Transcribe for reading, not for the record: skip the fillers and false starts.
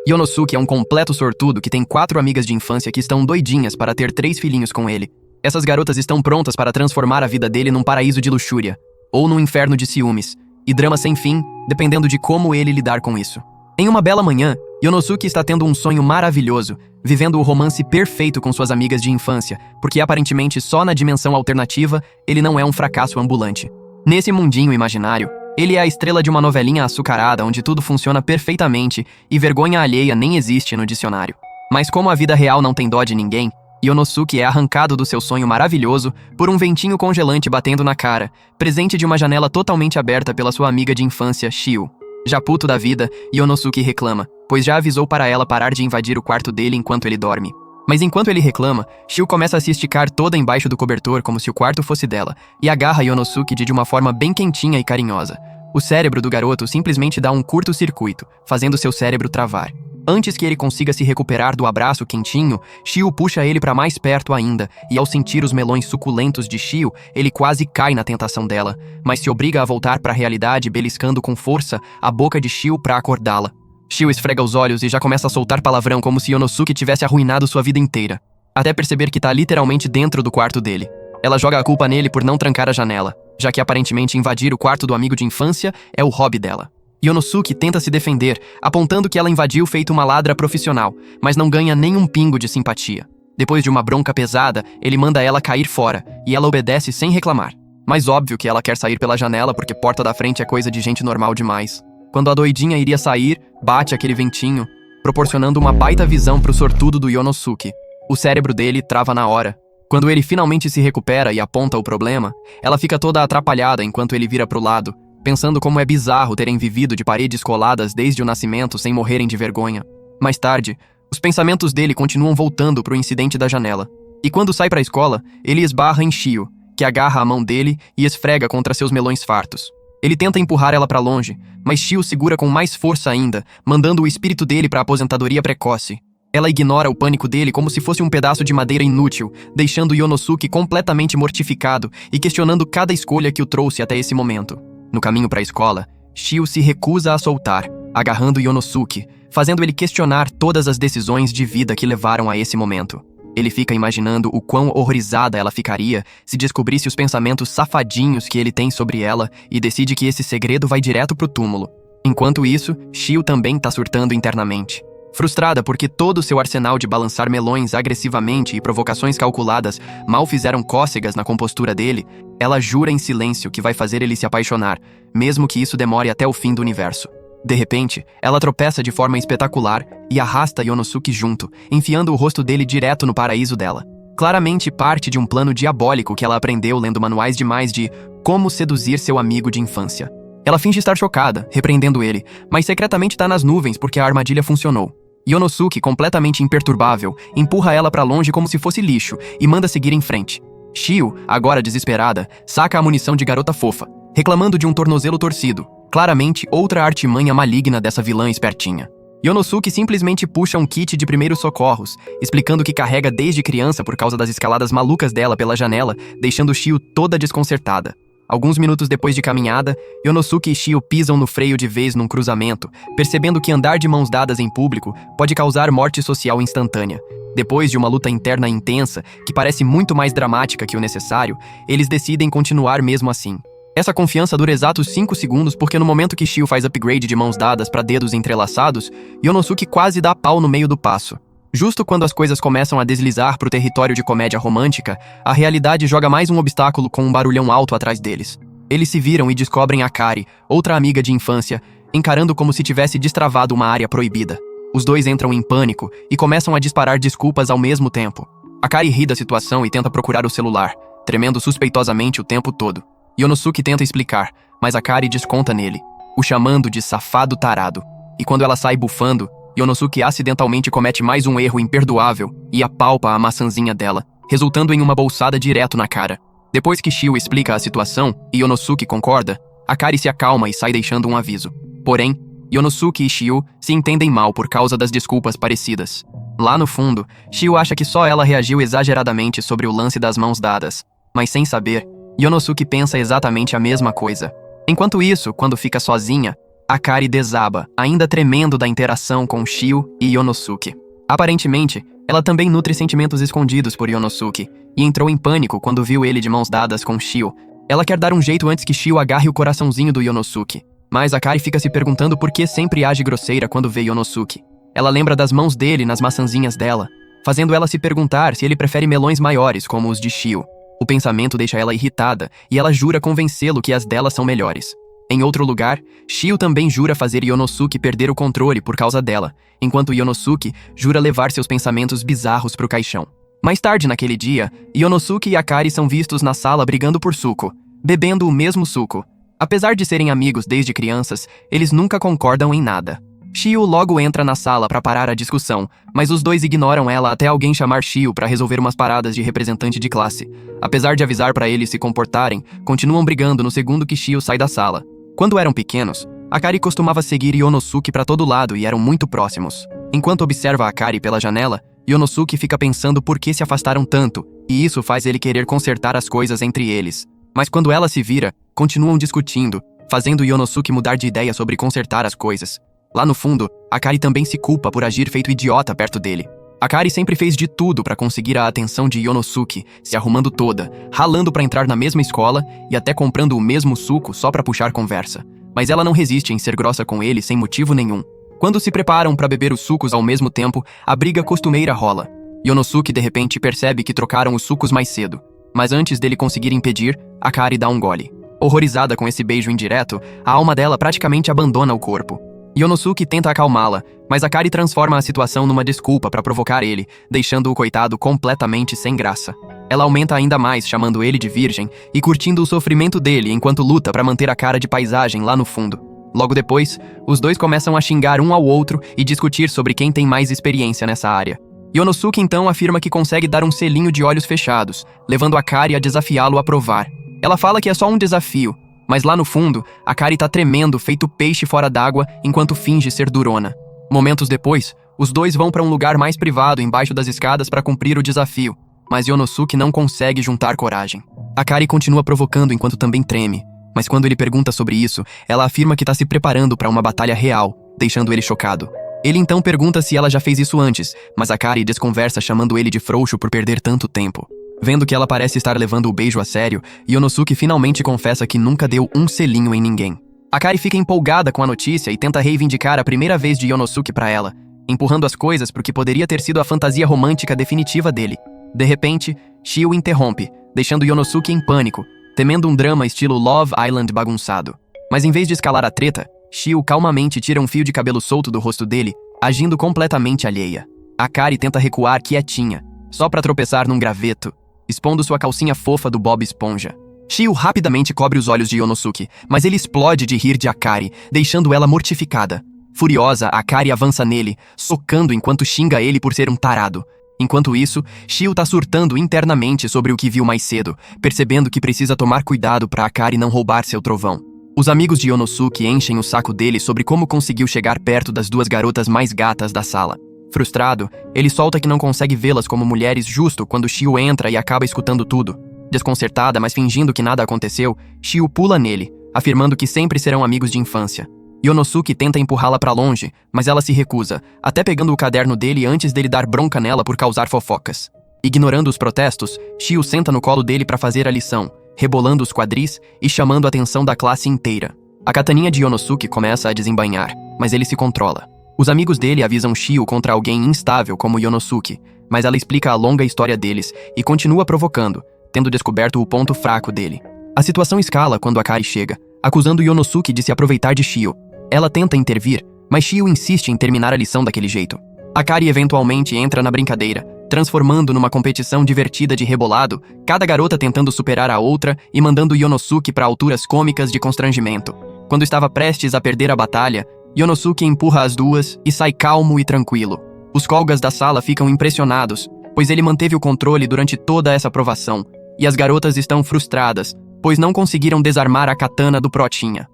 Yonosuke é um completo sortudo que tem 4 amigas de infância que estão doidinhas para ter 3 filhinhos com ele. Essas garotas estão prontas para transformar a vida dele num paraíso de luxúria, ou num inferno de ciúmes, e drama sem fim, dependendo de como ele lidar com isso. Em uma bela manhã, Yonosuke está tendo um sonho maravilhoso, vivendo o romance perfeito com suas amigas de infância, porque aparentemente só na dimensão alternativa ele não é um fracasso ambulante. Nesse mundinho imaginário, ele é a estrela de uma novelinha açucarada onde tudo funciona perfeitamente e vergonha alheia nem existe no dicionário. Mas como a vida real não tem dó de ninguém, Yonosuke é arrancado do seu sonho maravilhoso por um ventinho congelante batendo na cara, presente de uma janela totalmente aberta pela sua amiga de infância, Shio. Já puto da vida, Yonosuke reclama, pois já avisou para ela parar de invadir o quarto dele enquanto ele dorme. Mas enquanto ele reclama, Shio começa a se esticar toda embaixo do cobertor como se o quarto fosse dela, e agarra Yonosuke de uma forma bem quentinha e carinhosa. O cérebro do garoto simplesmente dá um curto-circuito, fazendo seu cérebro travar. Antes que ele consiga se recuperar do abraço quentinho, Shio puxa ele para mais perto ainda, e ao sentir os melões suculentos de Shio, ele quase cai na tentação dela, mas se obriga a voltar para a realidade beliscando com força a boca de Shio para acordá-la. Shio esfrega os olhos e já começa a soltar palavrão como se Yonosuke tivesse arruinado sua vida inteira, até perceber que tá literalmente dentro do quarto dele. Ela joga a culpa nele por não trancar a janela, já que aparentemente invadir o quarto do amigo de infância é o hobby dela. Yonosuke tenta se defender, apontando que ela invadiu feito uma ladra profissional, mas não ganha nem um pingo de simpatia. Depois de uma bronca pesada, ele manda ela cair fora, e ela obedece sem reclamar. Mas óbvio que ela quer sair pela janela porque porta da frente é coisa de gente normal demais. Quando a doidinha iria sair, bate aquele ventinho, proporcionando uma baita visão pro sortudo do Yonosuke. O cérebro dele trava na hora. Quando ele finalmente se recupera e aponta o problema, ela fica toda atrapalhada enquanto ele vira pro lado, pensando como é bizarro terem vivido de paredes coladas desde o nascimento sem morrerem de vergonha. Mais tarde, os pensamentos dele continuam voltando pro incidente da janela. E quando sai pra escola, ele esbarra em Shio, que agarra a mão dele e esfrega contra seus melões fartos. Ele tenta empurrar ela pra longe, mas Shio segura com mais força ainda, mandando o espírito dele pra aposentadoria precoce. Ela ignora o pânico dele como se fosse um pedaço de madeira inútil, deixando Yonosuke completamente mortificado e questionando cada escolha que o trouxe até esse momento. No caminho pra escola, Shio se recusa a soltar, agarrando Yonosuke, fazendo ele questionar todas as decisões de vida que levaram a esse momento. Ele fica imaginando o quão horrorizada ela ficaria se descobrisse os pensamentos safadinhos que ele tem sobre ela e decide que esse segredo vai direto pro túmulo. Enquanto isso, Shio também tá surtando internamente. Frustrada porque todo o seu arsenal de balançar melões agressivamente e provocações calculadas mal fizeram cócegas na compostura dele, ela jura em silêncio que vai fazer ele se apaixonar, mesmo que isso demore até o fim do universo. De repente, ela tropeça de forma espetacular e arrasta Yonosuke junto, enfiando o rosto dele direto no paraíso dela. Claramente parte de um plano diabólico que ela aprendeu lendo manuais demais de como seduzir seu amigo de infância. Ela finge estar chocada, repreendendo ele, mas secretamente tá nas nuvens porque a armadilha funcionou. Yonosuke, completamente imperturbável, empurra ela pra longe como se fosse lixo e manda seguir em frente. Shio, agora desesperada, saca a munição de garota fofa, reclamando de um tornozelo torcido. Claramente outra artimanha maligna dessa vilã espertinha. Yonosuke simplesmente puxa um kit de primeiros socorros, explicando que carrega desde criança por causa das escaladas malucas dela pela janela, deixando Shio toda desconcertada. Alguns minutos depois de caminhada, Yonosuke e Shio pisam no freio de vez num cruzamento, percebendo que andar de mãos dadas em público pode causar morte social instantânea. Depois de uma luta interna intensa, que parece muito mais dramática que o necessário, eles decidem continuar mesmo assim. Essa confiança dura exatos 5 segundos porque no momento que Shio faz upgrade de mãos dadas para dedos entrelaçados, Yonosuke quase dá pau no meio do passo. Justo quando as coisas começam a deslizar pro território de comédia romântica, a realidade joga mais um obstáculo com um barulhão alto atrás deles. Eles se viram e descobrem Akari, outra amiga de infância, encarando como se tivesse destravado uma área proibida. Os dois entram em pânico e começam a disparar desculpas ao mesmo tempo. Akari ri da situação e tenta procurar o celular, tremendo suspeitosamente o tempo todo. Yonosuke tenta explicar, mas Akari desconta nele, o chamando de safado tarado. E quando ela sai bufando, Yonosuke acidentalmente comete mais um erro imperdoável e apalpa a maçãzinha dela, resultando em uma bolsada direto na cara. Depois que Shio explica a situação e Yonosuke concorda, Akari se acalma e sai deixando um aviso. Porém, Yonosuke e Shio se entendem mal por causa das desculpas parecidas. Lá no fundo, Shio acha que só ela reagiu exageradamente sobre o lance das mãos dadas, mas sem saber, Yonosuke pensa exatamente a mesma coisa. Enquanto isso, quando fica sozinha, Akari desaba, ainda tremendo da interação com Shio e Yonosuke. Aparentemente, ela também nutre sentimentos escondidos por Yonosuke, e entrou em pânico quando viu ele de mãos dadas com Shio. Ela quer dar um jeito antes que Shio agarre o coraçãozinho do Yonosuke, mas Akari fica se perguntando por que sempre age grosseira quando vê Yonosuke. Ela lembra das mãos dele nas maçãzinhas dela, fazendo ela se perguntar se ele prefere melões maiores como os de Shio. O pensamento deixa ela irritada, e ela jura convencê-lo que as dela são melhores. Em outro lugar, Shio também jura fazer Yonosuke perder o controle por causa dela, enquanto Yonosuke jura levar seus pensamentos bizarros pro caixão. Mais tarde naquele dia, Yonosuke e Akari são vistos na sala brigando por suco, bebendo o mesmo suco. Apesar de serem amigos desde crianças, eles nunca concordam em nada. Shio logo entra na sala para parar a discussão, mas os dois ignoram ela até alguém chamar Shio para resolver umas paradas de representante de classe. Apesar de avisar para eles se comportarem, continuam brigando no segundo que Shio sai da sala. Quando eram pequenos, Akari costumava seguir Yonosuke para todo lado e eram muito próximos. Enquanto observa Akari pela janela, Yonosuke fica pensando por que se afastaram tanto, e isso faz ele querer consertar as coisas entre eles. Mas quando ela se vira, continuam discutindo, fazendo Yonosuke mudar de ideia sobre consertar as coisas. Lá no fundo, Akari também se culpa por agir feito idiota perto dele. Akari sempre fez de tudo para conseguir a atenção de Yonosuke, se arrumando toda, ralando para entrar na mesma escola e até comprando o mesmo suco só para puxar conversa. Mas ela não resiste em ser grossa com ele sem motivo nenhum. Quando se preparam para beber os sucos ao mesmo tempo, a briga costumeira rola. Yonosuke de repente percebe que trocaram os sucos mais cedo. Mas antes dele conseguir impedir, Akari dá um gole. Horrorizada com esse beijo indireto, a alma dela praticamente abandona o corpo. Yonosuke tenta acalmá-la, mas Akari transforma a situação numa desculpa para provocar ele, deixando o coitado completamente sem graça. Ela aumenta ainda mais, chamando ele de virgem e curtindo o sofrimento dele enquanto luta para manter a cara de paisagem lá no fundo. Logo depois, os dois começam a xingar um ao outro e discutir sobre quem tem mais experiência nessa área. Yonosuke então afirma que consegue dar um selinho de olhos fechados, levando Akari a desafiá-lo a provar. Ela fala que é só um desafio, mas lá no fundo, Akari tá tremendo feito peixe fora d'água enquanto finge ser durona. Momentos depois, os dois vão para um lugar mais privado embaixo das escadas para cumprir o desafio, mas Yonosuke não consegue juntar coragem. Akari continua provocando enquanto também treme, mas quando ele pergunta sobre isso, ela afirma que tá se preparando para uma batalha real, deixando ele chocado. Ele então pergunta se ela já fez isso antes, mas Akari desconversa chamando ele de frouxo por perder tanto tempo. Vendo que ela parece estar levando o beijo a sério, Yonosuke finalmente confessa que nunca deu um selinho em ninguém. Akari fica empolgada com a notícia e tenta reivindicar a primeira vez de Yonosuke pra ela, empurrando as coisas pro que poderia ter sido a fantasia romântica definitiva dele. De repente, Shio interrompe, deixando Yonosuke em pânico, temendo um drama estilo Love Island bagunçado. Mas em vez de escalar a treta, Shio calmamente tira um fio de cabelo solto do rosto dele, agindo completamente alheia. Akari tenta recuar quietinha, só pra tropeçar num graveto, expondo sua calcinha fofa do Bob Esponja. Shio rapidamente cobre os olhos de Yonosuke, mas ele explode de rir de Akari, deixando ela mortificada. Furiosa, Akari avança nele, socando enquanto xinga ele por ser um tarado. Enquanto isso, Shio tá surtando internamente sobre o que viu mais cedo, percebendo que precisa tomar cuidado pra Akari não roubar seu trovão. Os amigos de Yonosuke enchem o saco dele sobre como conseguiu chegar perto das duas garotas mais gatas da sala. Frustrado, ele solta que não consegue vê-las como mulheres justo quando Shio entra e acaba escutando tudo. Desconcertada, mas fingindo que nada aconteceu, Shio pula nele, afirmando que sempre serão amigos de infância. Yonosuke tenta empurrá-la pra longe, mas ela se recusa, até pegando o caderno dele antes dele dar bronca nela por causar fofocas. Ignorando os protestos, Shio senta no colo dele pra fazer a lição, rebolando os quadris e chamando a atenção da classe inteira. A kataninha de Yonosuke começa a desembainhar, mas ele se controla. Os amigos dele avisam Shio contra alguém instável como Yonosuke, mas ela explica a longa história deles e continua provocando, tendo descoberto o ponto fraco dele. A situação escala quando Akari chega, acusando Yonosuke de se aproveitar de Shio. Ela tenta intervir, mas Shio insiste em terminar a lição daquele jeito. Akari eventualmente entra na brincadeira, transformando numa competição divertida de rebolado, cada garota tentando superar a outra e mandando Yonosuke para alturas cômicas de constrangimento. Quando estava prestes a perder a batalha, Yonosuke empurra as duas e sai calmo e tranquilo. Os colegas da sala ficam impressionados, pois ele manteve o controle durante toda essa provação, e as garotas estão frustradas, pois não conseguiram desarmar a katana do Protinha.